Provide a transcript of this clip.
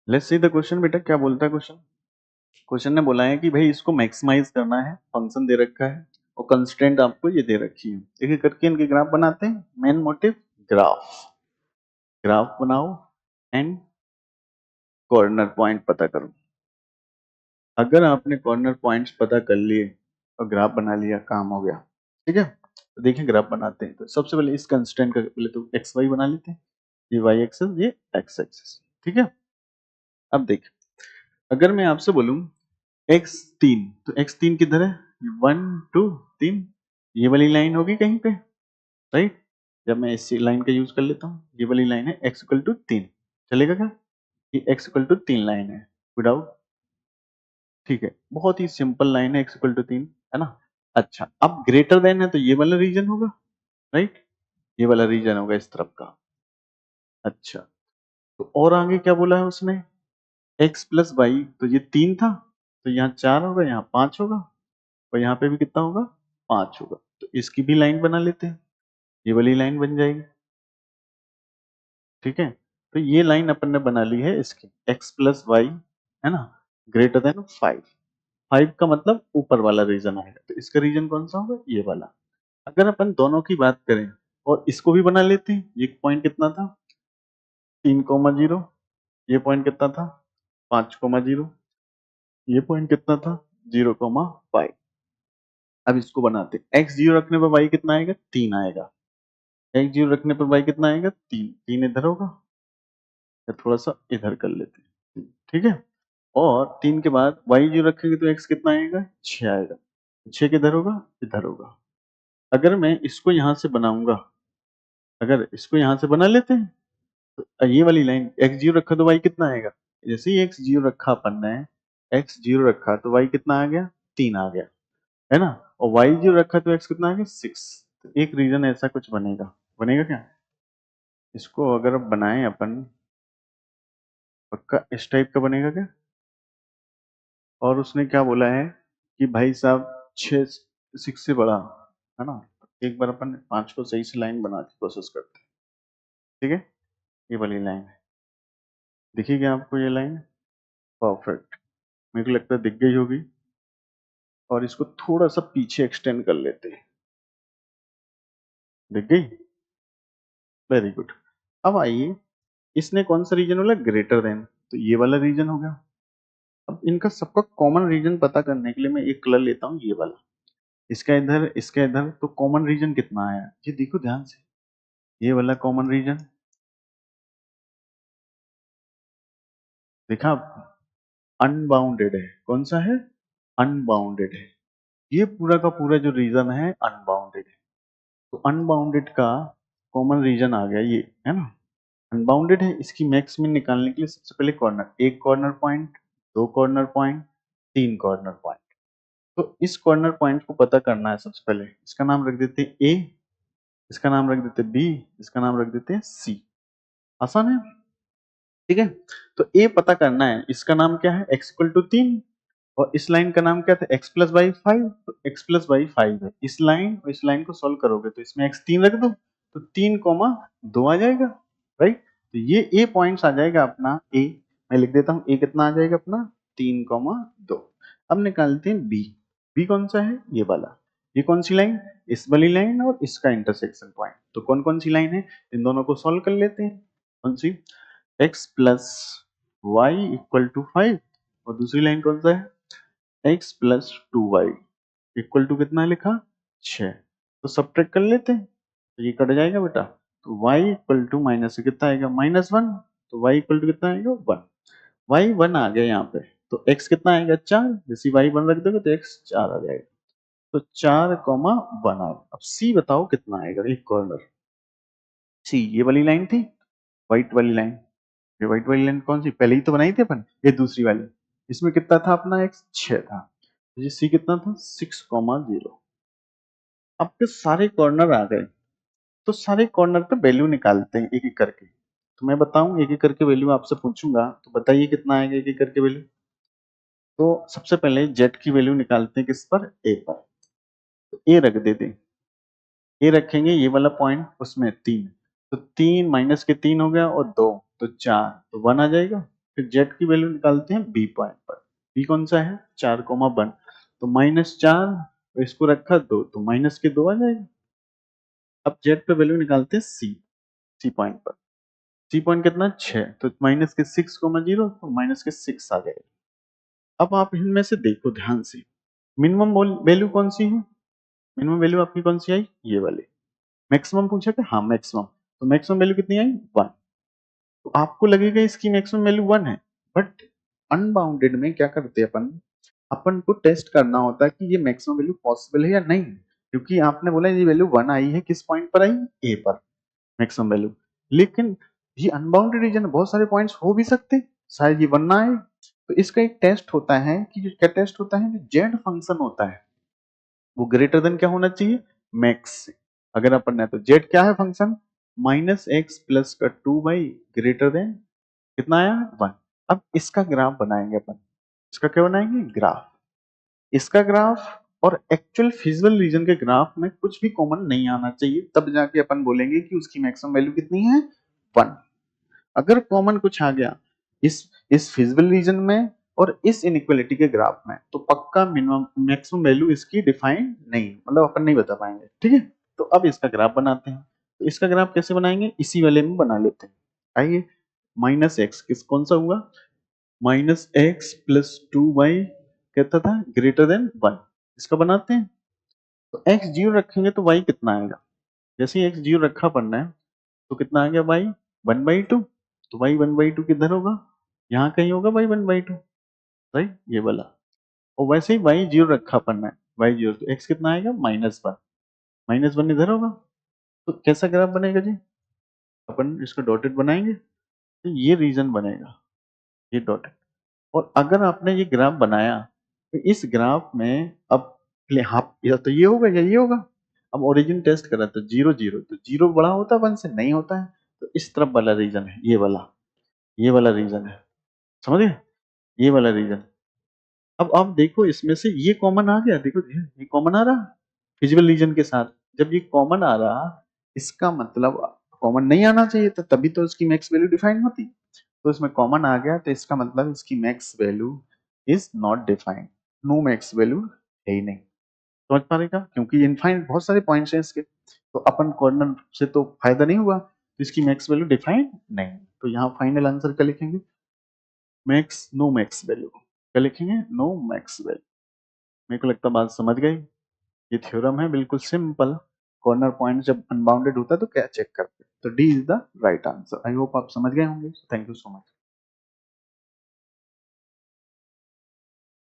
Let's see the question. बेटा क्या बोलता है क्वेश्चन? क्वेश्चन ने बोला है कि भाई इसको मैक्सिमाइज करना है, फंक्शन दे रखा है और कंस्ट्रेंट आपको ये दे रखी है। एक एक करके इनके ग्राफ बनाते हैं। मेन मोटिव ग्राफ, ग्राफ बनाओ एंड कॉर्नर पॉइंट पता करो। अगर आपने कॉर्नर पॉइंट्स पता कर लिए और ग्राफ बना लिया, काम हो गया। ठीक है, तो देखिए ग्राफ बनाते हैं। तो सबसे पहले इस कंस्ट्रेंट का पहले तो एक्स वाई बना लेते हैं। ये वाई एक्सेस, ये एक्स एक्सेस। ठीक है, अब देख, अगर मैं आपसे बोलूं x3, तो x3 किधर है? 1 2 3, ये वाली लाइन होगी कहीं पे, राइट? जब मैं इस लाइन का यूज कर लेता हूँ, ये वाली लाइन है x इक्वल टू 3, चलेगा क्या? ये x इक्वल टू 3 लाइन है विदाउट। ठीक है, बहुत ही सिंपल लाइन है x इक्वल टू 3, है ना? अच्छा, अब ग्रेटर देन है तो ये वाला रीजन होगा, राइट? ये वाला रीजन होगा इस तरफ का। अच्छा, तो और आगे क्या बोला है उसने? x प्लस वाई, तो ये 3 था, तो यहाँ 4 होगा, यहाँ 5 होगा, और यहाँ पे भी कितना होगा? 5 होगा। तो इसकी भी लाइन बना लेते हैं, ये वाली लाइन बन जाएगी। ठीक है, तो ये लाइन अपन ने बना ली है इसकी, x प्लस वाई, है ना, ग्रेटर देन 5। 5 का मतलब ऊपर वाला रीजन आएगा, तो इसका रीजन कौन सा होगा? ये वाला। अगर अपन दोनों की बात करें और इसको भी बना लेते हैं, ये पॉइंट कितना था? 3,0, ये पॉइंट कितना था? 5,0, ये पॉइंट कितना था? 0,5। अब इसको बनाते हैं। x 0 रखने पर y कितना आएगा? 3 आएगा। x 0 रखने पर y कितना आएगा? 3। 3 इधर होगा, या थोड़ा सा इधर कर लेते हैं। ठीक है, और 3 के बाद y 0 रखेंगे तो x कितना आएगा? 6 आएगा। 6 किधर होगा? इधर होगा। अगर मैं इसको यहां से बनाऊंगा, अगर इसको यहां से बना लेते हैं, तो ये वाली लाइन x 0 रखा तो y कितना आएगा? जैसे ही x 0 रखा अपन ने, x 0 रखा तो y कितना आ गया? 3 आ गया, है ना? और y 0 रखा तो x कितना आ गया? 6। तो एक रीजन ऐसा कुछ बनेगा, बनेगा क्या? इसको अगर बनाएं अपन, पक्का इस टाइप का बनेगा क्या? और उसने क्या बोला है कि भाई साहब 6 से बड़ा, है ना? एक बार अपन 5 को सही से लाइन बना के कोशिश करते हैं। ठीक है, ये वाली लाइन है, दिखेगी आपको ये लाइन? परफेक्ट, मेरे को लगता है दिख गई होगी। और इसको थोड़ा सा पीछे एक्सटेंड कर लेते हैं। दिख गई? Very good. अब आइए, इसने कौन सा रीजन बोला? ग्रेटर देन, तो ये वाला रीजन हो गया। अब इनका सबका कॉमन रीजन पता करने के लिए मैं एक कलर लेता हूँ, ये वाला। इसका इधर, इसका इधर, तो कॉमन रीजन कितना आया? ये देखो ध्यान से, ये वाला कॉमन रीजन देखा? अनबाउंडेड है। कौन सा है? अनबाउंडेड है। ये पूरा का पूरा जो रीजन है अनबाउंडेड है। तो अनबाउंडेड का कॉमन रीजन आ गया ये, है ना? अनबाउंडेड है, इसकी मैक्स मिन निकालने के लिए सबसे पहले कॉर्नर, एक कॉर्नर पॉइंट, दो कॉर्नर पॉइंट, तीन कॉर्नर पॉइंट। तो इस कॉर्नर पॉइंट को पता करना है। सबसे पहले इसका नाम रख देते हैं ए, इसका नाम रख देते हैं बी, इसका नाम रख देते हैं सी। आसान है, ठीक है? तो ए पता करना है, इसका नाम क्या है? x इक्वल टू 3, और इस लाइन का नाम क्या था? x प्लस वाई 5, तो x प्लस वाई 5 है। इस लाइन और इस लाइन को सॉल्व करोगे तो इसमें x 3 रख दो, तो 3,2 आ जाएगा, राइट? तो ये ए पॉइंट्स आ जाएगा अपना ए। मैं लिख देता हूँ ए कितना आ जाएगा अपना? 3,2। अब निकालते हैं बी। बी कौन सा है? ये वाला। ये कौन सी लाइन? इस वाली लाइन और इसका इंटरसेक्शन पॉइंट। तो कौन कौन सी लाइन है? इन दोनों को सॉल्व कर लेते हैं। कौन सी? x plus Y equal to 5, और दूसरी लाइन कौन सा है? x plus 2y equal to कितना लिखा? 6। तो सब्ट्रैक्ट कर लेते हैं, तो ये कट जाएगा बेटा। तो y इक्वल टू माइनस से कितना आएगा? -1। तो y इक्वल टू कितना आएगा? 1। y 1 आ गया यहाँ पे, तो x कितना आएगा? 4। जैसे y 1 रख दोगे तो x 4 आ जाएगा। तो 4,1 आ गया। अब c बताओ कितना आएगा? एक कॉर्नर c, ये वाली लाइन थी, व्हाइट वाली लाइन। ये व्हाइट वाली लाइन कौन सी? पहले ही तो बनाई थी अपन, ये दूसरी वाली। इसमें कितना था अपना? x 6 था। तो ये c कितना था? 6,0। आपके सारे कॉर्नर आ गए, तो सारे कॉर्नर पे वैल्यू निकालते हैं एक एक करके। तो मैं बताऊं एक एक करके वैल्यू आपसे पूछूंगा, तो बताइए कितना आएगा एक एक करके वैल्यू। तो सबसे पहले z की वैल्यू निकालते हैं, किस पर? a पर। तो a रख देते हैं, a रखेंगे, ये वाला पॉइंट, उसमें 3, तो 3 माइनस के 3 हो गया, और 2 तो 4, तो 1 आ जाएगा। फिर जेड की वैल्यू निकालते हैं बी पॉइंट पर। बी कौन सा है 4,1, तो -4, इसको रखा 2 तो माइनस के 2 आ जाएगा। अब जेड पे वैल्यू निकालते हैं सी पॉइंट पर। सी पॉइंट कितना 6, तो माइनस के 6,0 तो माइनस के 6 आ जाएगा। अब आप इनमें से देखो ध्यान से, मिनिमम वैल्यू कौन सी है, मिनिमम वैल्यू आपकी कौन सी आई, ये वाली। मैक्सिमम पूछा था, हाँ मैक्सिमम, तो मैक्सिमम वैल्यू कितनी आई 1। तो आपको लगेगा इसकी मैक्सिमम वैल्यू 1 है, बट अनबाउंडेड में क्या करते हैं अपन, अपन को टेस्ट करना होता है कि ये मैक्सिमम वैल्यू पॉसिबल है या नहीं, क्योंकि आपने बोला ये वैल्यू 1 आई है, किस पॉइंट पर आई, ए पर मैक्सिमम वैल्यू। लेकिन ये अनबाउंडेड रीजन बहुत सारे पॉइंट्स हो भी सकते, शायद ये 1 ना आए। तो इसका एक टेस्ट होता है कि जो क्या टेस्ट होता है, जो जेड फंक्शन होता है वो ग्रेटर देन क्या होना चाहिए, मैक्स से। अगर अपन ने तो जेड क्या है फंक्शन, -x प्लस का 2y ग्रेटर देन कितना आया 1। अब इसका ग्राफ बनाएंगे अपन, इसका क्या बनाएंगे ग्राफ। इसका ग्राफ और एक्चुअल फिजिबल रीजन के ग्राफ में कुछ भी कॉमन नहीं आना चाहिए, तब जाके अपन बोलेंगे कि उसकी मैक्सिमम वैल्यू कितनी है 1। अगर कॉमन कुछ आ गया इस फिजिबल रीजन में और इस इनइक्वालिटी के ग्राफ में, तो पक्का मिनिमम मैक्सिमम वैल्यू इसकी डिफाइन नहीं, मतलब अपन नहीं बता पाएंगे, ठीक है। तो अब इसका ग्राफ बनाते हैं, तो इसका ग्राफ कैसे बनाएंगे, इसी वाले में बना लेते हैं। आइए, -x किस कौन सा हुआ, -x प्लस 2y कहता था ग्रेटर देन 1, इसका बनाते हैं। तो x 0 रखेंगे तो y कितना आएगा, जैसे ही x 0 रखा पड़ना है तो कितना आ गया y 1/2, तो y 1/2 किधर होगा, यहाँ कहीं होगा y 1/2, राइट, ये वाला। और वैसे ही y 0 रखा पड़ना है, y 0 तो x कितना आएगा -1, -1 इधर होगा। तो कैसा ग्राफ बनेगा जी, अपन इसको डॉटेड बनाएंगे, तो ये रीजन बनेगा, ये डॉटेड। और अगर आपने ये ग्राफ बनाया तो इस ग्राफ में अब हाफ या तो ये होगा या ये होगा। अब ओरिजिन टेस्ट करा तो 0 0, तो 0 बड़ा होता है 1 से, नहीं होता है। तो इस तरफ वाला रीजन है ये वाला रीजन है, समझे, ये वाला रीजन। अब आप देखो इसमें से ये कॉमन आ गया, देखो ये कॉमन आ रहा फिजिबल रीजन के साथ। जब ये कॉमन आ रहा, इसका मतलब कॉमन नहीं आना चाहिए था, तभी तो इसकी मैक्स वैल्यू डिफाइन होती। तो इसमें कॉमन आ गया, तो इसका मतलब इसकी max value is not defined, no max value है ही नहीं। समझ पा रहे क्या, क्योंकि इनफाइनाइट बहुत सारे पॉइंट्स हैं इसके, तो अपन कॉर्नर से तो फायदा नहीं हुआ, तो इसकी मैक्स वैल्यू डिफाइंड नहीं। तो यहाँ फाइनल आंसर क्या लिखेंगे, मैक्स नो मैक्स वैल्यू, क्या लिखेंगे, नो मैक्स वैल्यू। मेरे को लगता है बात समझ गई। ये थ्योरम है बिल्कुल सिंपल, कॉर्नर पॉइंट जब अनबाउंडेड होता है तो क्या चेक करते हैं, तो D is the right answer. I hope आप समझ गए होंगे। Thank you so much.